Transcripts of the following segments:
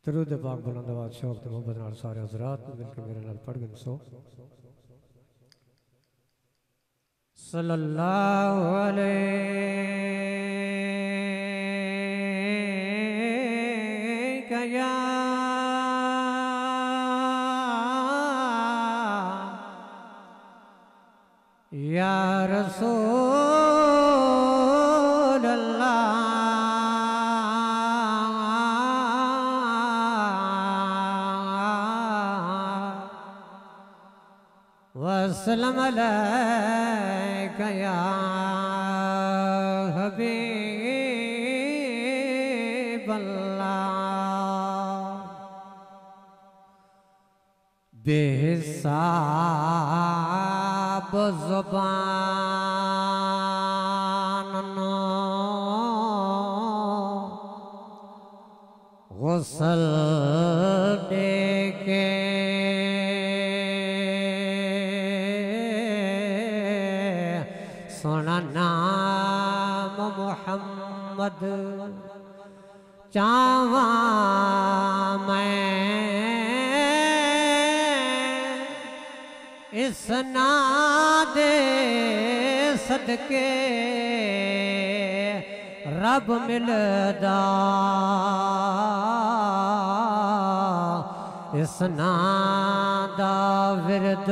दरूद पाक बुलंद आवाज़ शौक ते मोहब्बत नाल सारे हज़रात मिलके मेरे नाल पढ़ गए सो सल्लल्लाहु अलैहि या रसूल अल्लाह वसल्लम अलैका या हबीब अल्लाह बेहिसाब ज़ुबान गुस्ल दे के सोना नाम मोहम्मद चावा मैं इस नादे सदके रब मिलदा इस नादा विरद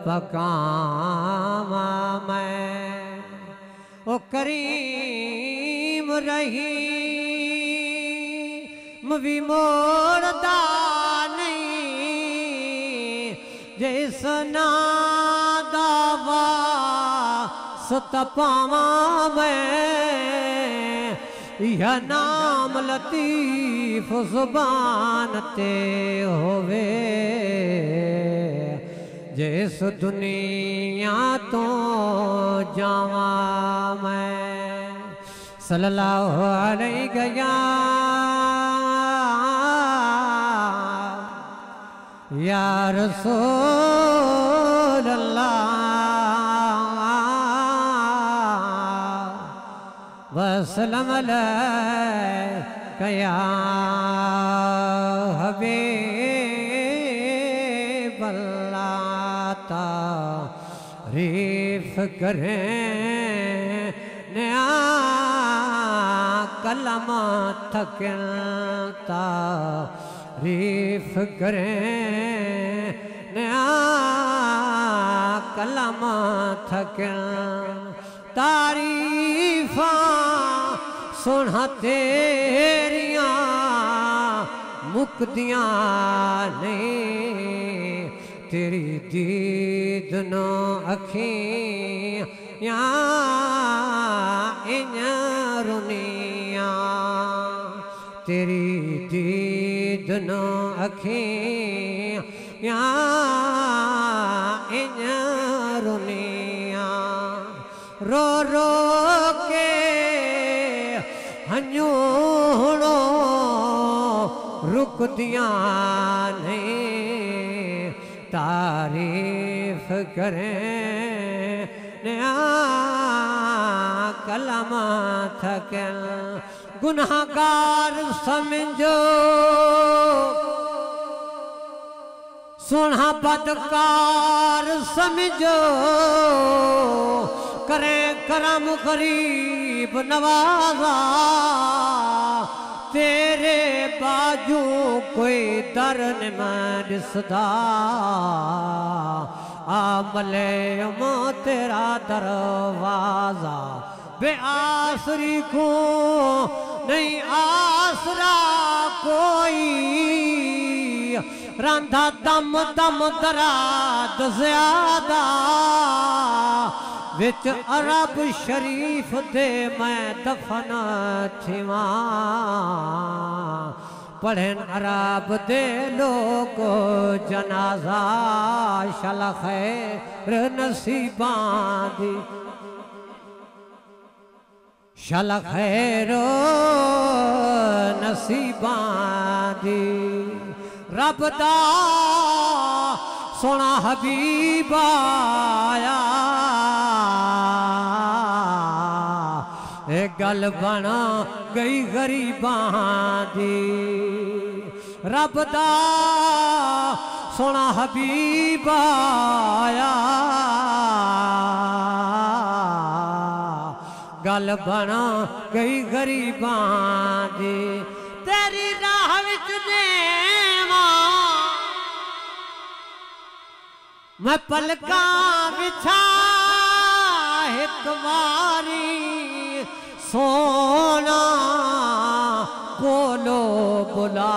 पकावा मैं ओ करीम रहीम भी मोड़दा नहीं जिस नादा वास्ता पावा मैं यह नाम लतीफ ज़ुबान ते होवे जिस दुनिया तो जावा मैं सल्लल्लाहु अलैहि या रसूल अल्लाह वसल्लम अलैका या हबीब अल्लाह तारीफ करें नया कलम थकता तारीफ करें नया कलम थकन तारीफा सुना तेरिया मुकदियां नहीं तेरी दीद नो अखियां इन रुनिया तेरी दीद नो अखियां इन रुनिया रो रो के हंजूड़ो रुकदियां नहीं तारीफ करें नया कलम थकल गुनाहगार समझो सोना बदकार समझो करें करम गरीब नवाजा तेरे बाजू कोई दर न दिसदा आमले मो तेरा दरवाजा बेआसरी को नहीं आसरा कोई रंधा दम दम दराद ज्यादा विच अरब शरीफ दे मैं दफन थिवा पढ़न अरब दे लोग जनाजा शल खैर नसीबां दी शल खैरो नसीबां दी रब दा सोना हबीब आया गल बना गई गरीबां दी। रब दा सोना हबीब आया गल बना गई गरीबां दी तेरी राह विच नेवा मैं पलकां बिछा एक बारी सोना कोलो बुला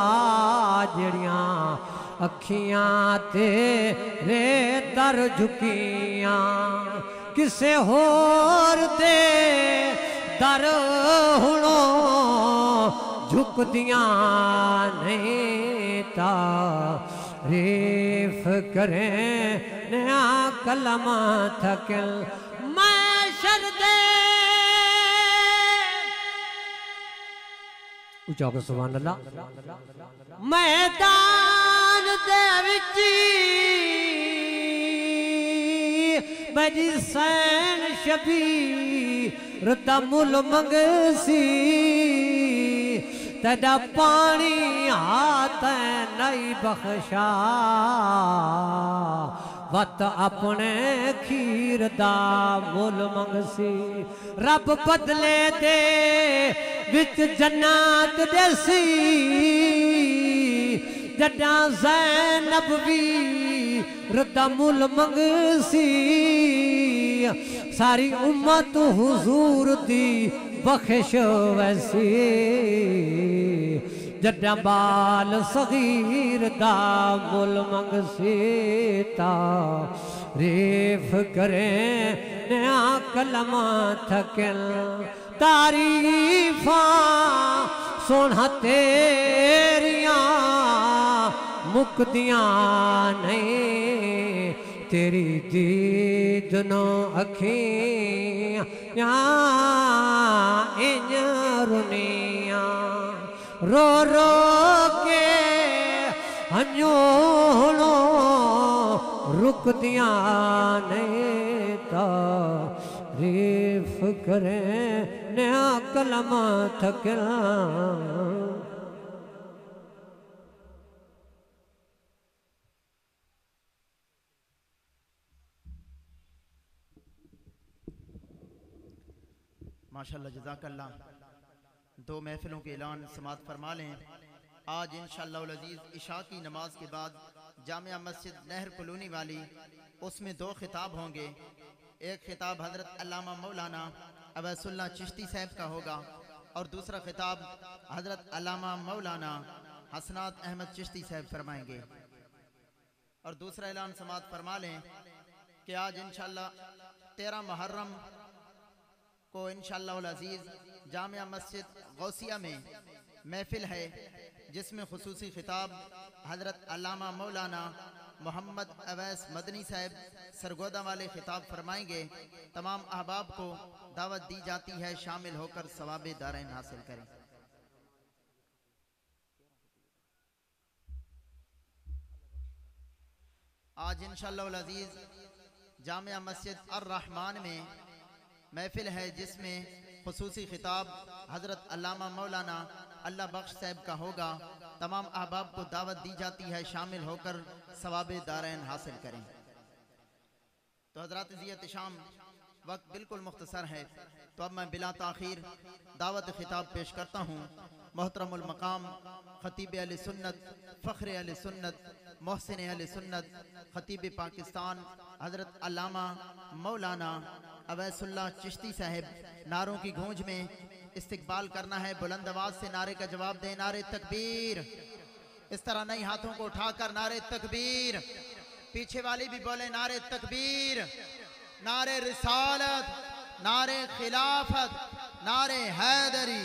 जड़ियां अखियां तेरे दर झुकियां किसे होर दे दर हुणो झुकदियां नहीं तारीफ करें नया कलमा थकिल मैं शर्दे उचा को सुभान अल्लाह मैदान दे विच मेरी सैन शबीर दा मुल मंगसी तेरा पानी हाथ नहीं बख्शा वत अपने खीर दा मुल मंगसी रब बदले दे विच जन्नत देसी जड्डा ज़ैनब भी रदा मुल मंगसी सारी उम्मत हुजूर दी बख्श वैसी जड्डा बाल सगीर दा मुल मंगसी तारीफ करें नया कलमा थकिल तारीफा सोना तेरिया मुकदियां नहीं तेरी दीद नो अखियां इंज रुनिया रो रो के हंजोलो रुकदियां नहीं तारीफ करें नया कलमा थकिल माशाअल्लाह जज़ाकल्लाह। दो महफिलों के ऐलान समात फरमा लें। आज इंशाअल्लाह अज़ीज़ इशा की नमाज के बाद जामिया मस्जिद नहर कॉलोनी वाली उसमें दो खिताब होंगे। एक खिताब हज़रत अल्लामा मौलाना अवैसुल्लाह चिश्ती साहब का होगा और दूसरा खिताब हज़रत अल्लामा मौलाना हसनात अहमद चिश्ती साहब फरमाएंगे। और दूसरा ऐलान समात फरमा लें कि आज इंशाअल्लाह 13 मुहर्रम को इंशाअल्लाह अज़ीज़ जामिया मस्जिद गौसिया में महफिल है जिसमें खुसूसी खिताब हज़रत अल्लामा मौलाना मोहम्मद अवैस मदनी साहब सरगोदा वाले खिताब फरमाएंगे। तमाम अहबाब को दावत दी जाती है शामिल होकर सवाबे दारैन हासिल करें। आज इंशाअल्लाह अज़ीज़ जामिया मस्जिद अर रहमान में महफिल है जिसमें खुसूसी खिताब हज़रत अल्लामा मौलाना अल्लाह बख्श साहब का होगा। तमाम अहबाब को दावत दी जाती है शामिल होकर सवाबे दारैन हासिल करें। तो हज़रात ज़ियत शाम वक्त बिल्कुल मुख्तसर है तो अब मैं बिला ताख़ीर दावत खिताब पेश करता हूँ। मोहतरमुल मकाम खतीब अहले सुन्नत फ़ख्र अहले सुन्नत मोहसिन अहले सुन्नत खतीब पाकिस्तान हज़रत अल्लामा मौलाना अवैसुल्लाह चिश्ती साहब नारों की गूंज में इस्तिकबाल करना है। बुलंद आवाज से नारे का जवाब दें। नारे तकबीर। इस तरह नहीं हाथों को उठाकर नारे तकबीर। पीछे वाली भी बोले नारे तकबीर। नारे रिसालत नारे खिलाफत नारे हैदरी।